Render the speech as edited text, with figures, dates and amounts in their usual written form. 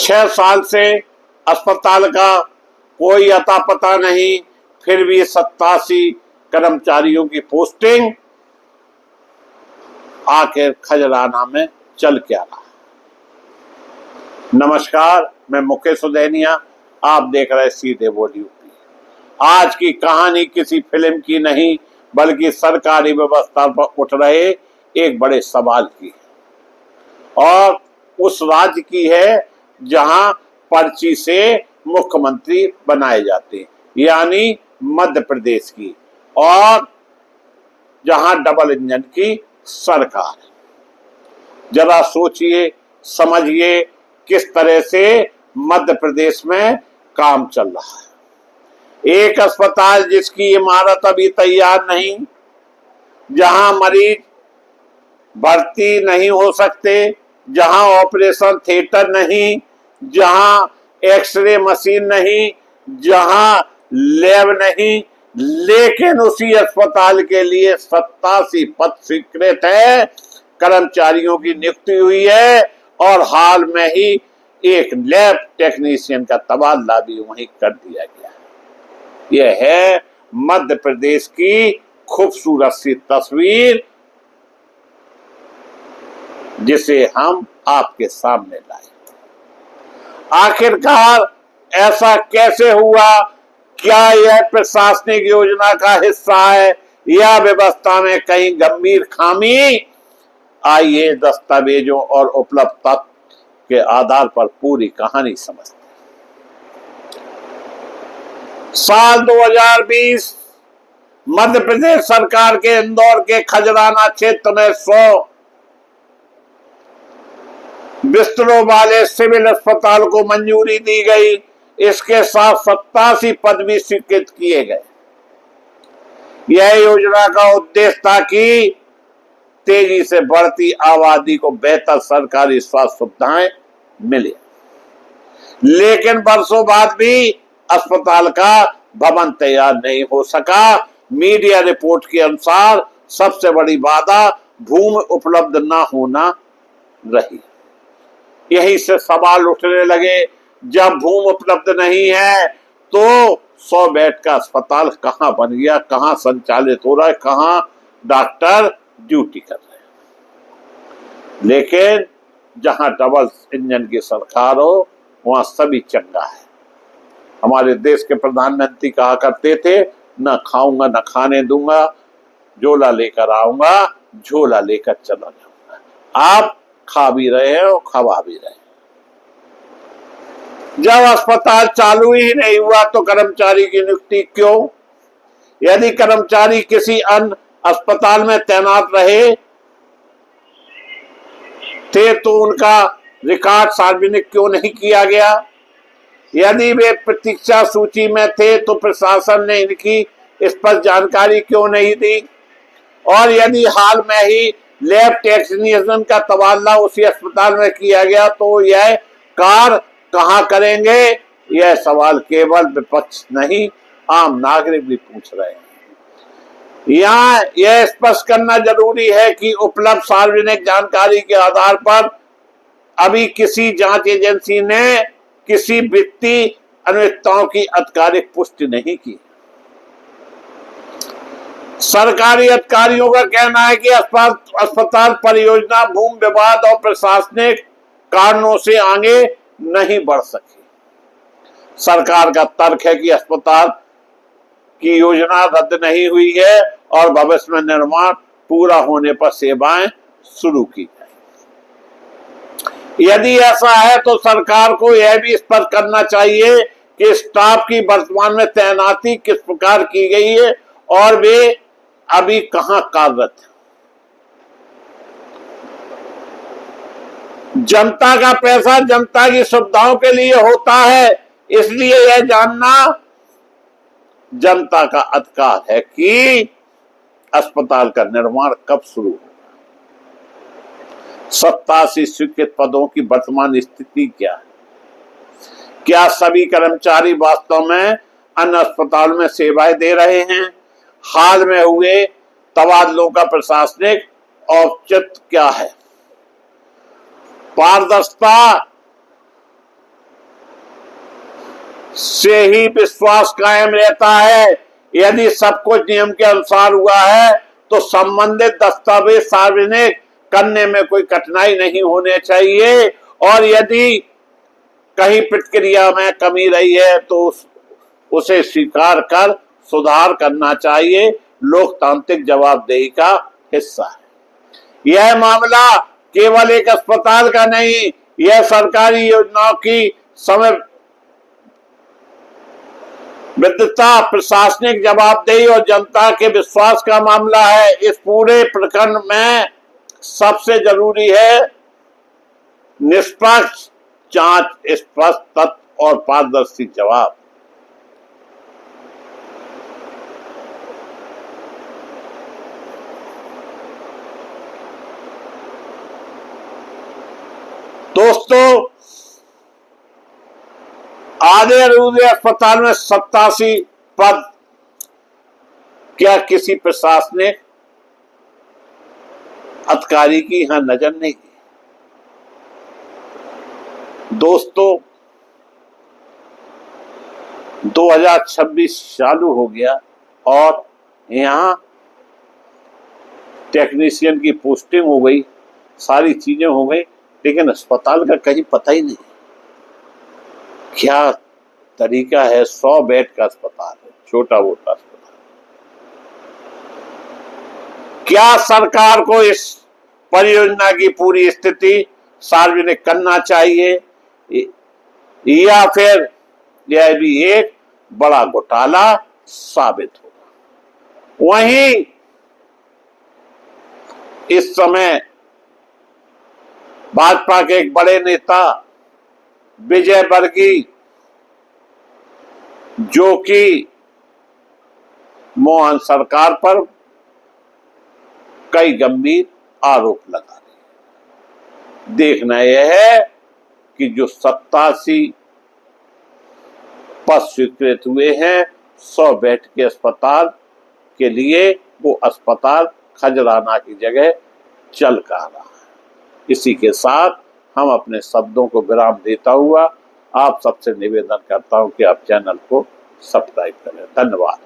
6 साल से अस्पताल का कोई अता पता नहीं, फिर भी 87 कर्मचारियों की पोस्टिंग आखिर खजराना में चल क्या रहा। नमस्कार, मैं मुकेश सुदैनिया, आप देख रहे सीधे बोल यूपी। आज की कहानी किसी फिल्म की नहीं बल्कि सरकारी व्यवस्था पर उठ रहे एक बड़े सवाल की है, और उस राज्य की है जहां पर्ची से मुख्यमंत्री बनाए जाते हैं, यानी मध्य प्रदेश की, और जहां डबल इंजन की सरकार। जरा सोचिए, समझिए किस तरह से मध्य प्रदेश में काम चल रहा है। एक अस्पताल जिसकी इमारत अभी तैयार नहीं, जहां मरीज भर्ती नहीं हो सकते, जहां ऑपरेशन थिएटर नहीं, जहां एक्सरे मशीन नहीं, जहां लैब नहीं, लेकिन उसी अस्पताल के लिए 87 पद स्वीकृत है, कर्मचारियों की नियुक्ति हुई है, और हाल में ही एक लैब टेक्नीशियन का तबादला भी वहीं कर दिया गया है। यह है मध्य प्रदेश की खूबसूरत सी तस्वीर, जिसे हम आपके सामने लाए। आखिरकार ऐसा कैसे हुआ? क्या यह प्रशासनिक योजना का हिस्सा है या व्यवस्था में कहीं गंभीर खामी? आइए दस्तावेजों और उपलब्ध तथ्य के आधार पर पूरी कहानी समझते हैं। साल 2020 मध्य प्रदेश सरकार के इंदौर के खजराना क्षेत्र में 100 बिस्तरों वाले सिविल अस्पताल को मंजूरी दी गई। इसके साथ 87 पद भी स्वीकृत किए गए। यह योजना का उद्देश्य था कि तेजी से बढ़ती आबादी को बेहतर सरकारी स्वास्थ्य सुविधाएं मिले, लेकिन वर्षों बाद भी अस्पताल का भवन तैयार नहीं हो सका। मीडिया रिपोर्ट के अनुसार सबसे बड़ी बाधा भूमि उपलब्ध न होना रही। यही से सवाल उठने लगे, जब भूमि उपलब्ध नहीं है तो 100 बेड का अस्पताल कहां बन गया, कहां संचालित हो रहा है, कहां डॉक्टर ड्यूटी कर रहे हैं। लेकिन जहां डबल इंजन की सरकार हो वहां सभी चंगा है। हमारे देश के प्रधानमंत्री कहा करते थे, न खाऊंगा न खाने दूंगा, झोला लेकर आऊंगा, झोला लेकर चला जाऊंगा। आप खा भी रहे हैं और खवा भी रहे हैं। जब अस्पताल चालू ही नहीं हुआ तो कर्मचारी की नियुक्ति क्यों? यदि कर्मचारी किसी अन्य अस्पताल में तैनात रहे थे तो उनका रिकॉर्ड सार्वजनिक क्यों नहीं किया गया? यदि वे प्रतीक्षा सूची में थे तो प्रशासन ने इनकी इस पर जानकारी क्यों नहीं दी? और यदि हाल में ही लैब टेक्नीशियन का तबादला उसी अस्पताल में किया गया तो यह कार्य कहां करेंगे? यह सवाल केवल विपक्ष नहीं, आम नागरिक भी पूछ रहे हैं। यहाँ यह स्पष्ट करना जरूरी है कि उपलब्ध सार्वजनिक जानकारी के आधार पर अभी किसी जांच एजेंसी ने किसी वित्तीय अनियमितताओं की आधिकारिक पुष्टि नहीं की। सरकारी अधिकारियों का कहना है कि अस्पताल परियोजना भूमि विवाद और प्रशासनिक कारणों से आगे नहीं बढ़ सकी। सरकार का तर्क है कि अस्पताल की योजना रद्द नहीं हुई है और भविष्य में निर्माण पूरा होने पर सेवाएं शुरू की जाए। यदि ऐसा है तो सरकार को यह भी स्पष्ट करना चाहिए कि स्टाफ की वर्तमान में तैनाती किस प्रकार की गई है और वे अभी कहां कार्यरत है। जनता का पैसा जनता की सुविधाओं के लिए होता है, इसलिए यह जानना जनता का अधिकार है कि अस्पताल का निर्माण कब शुरू होगा। 87 स्वीकृत पदों की वर्तमान स्थिति क्या है? क्या सभी कर्मचारी वास्तव में अन्य अस्पताल में सेवाएं दे रहे हैं? हाल में हुए तबादलों का प्रशासनिक औचित्य क्या है? पारदर्शिता से ही विश्वास कायम रहता है। यदि सब कुछ नियम के अनुसार हुआ है तो संबंधित दस्तावेज सार्वजनिक करने में कोई कठिनाई नहीं होनी चाहिए, और यदि कहीं प्रक्रिया में कमी रही है तो उसे स्वीकार कर सुधार करना चाहिए। लोकतांत्रिक जवाबदेही का हिस्सा है। यह मामला केवल एक अस्पताल का नहीं, यह सरकारी योजनाओं की समय विद्वता, प्रशासनिक जवाबदेही और जनता के विश्वास का मामला है। इस पूरे प्रकरण में सबसे जरूरी है निष्पक्ष जांच, स्पष्ट तथ्य और पारदर्शी जवाब। दोस्तों, आधे अधूरे अस्पताल में 87 पद, क्या किसी प्रशासनिक अधिकारी की यहां नजर नहीं दी? दोस्तों, 2026 चालू हो गया और यहां टेक्नीशियन की पोस्टिंग हो गई, सारी चीजें हो गई, लेकिन अस्पताल का कहीं पता ही नहीं। क्या तरीका है? 100 बेड का अस्पताल है, छोटा मोटा अस्पताल। क्या सरकार को इस परियोजना की पूरी स्थिति सार्वजनिक करना चाहिए, या फिर यह भी एक बड़ा घोटाला साबित होगा? वहीं इस समय भाजपा के एक बड़े नेता विजय वर्गीय, जो कि मोहन सरकार पर कई गंभीर आरोप लगा रहे। देखना यह है कि जो 87 पद स्वीकृत हुए हैं 100 बेड के अस्पताल के लिए, वो अस्पताल खजराना की जगह चल का रहा है। इसी के साथ हम अपने शब्दों को विराम देता हुआ आप सबसे निवेदन करता हूं कि आप चैनल को सब्सक्राइब करें। धन्यवाद।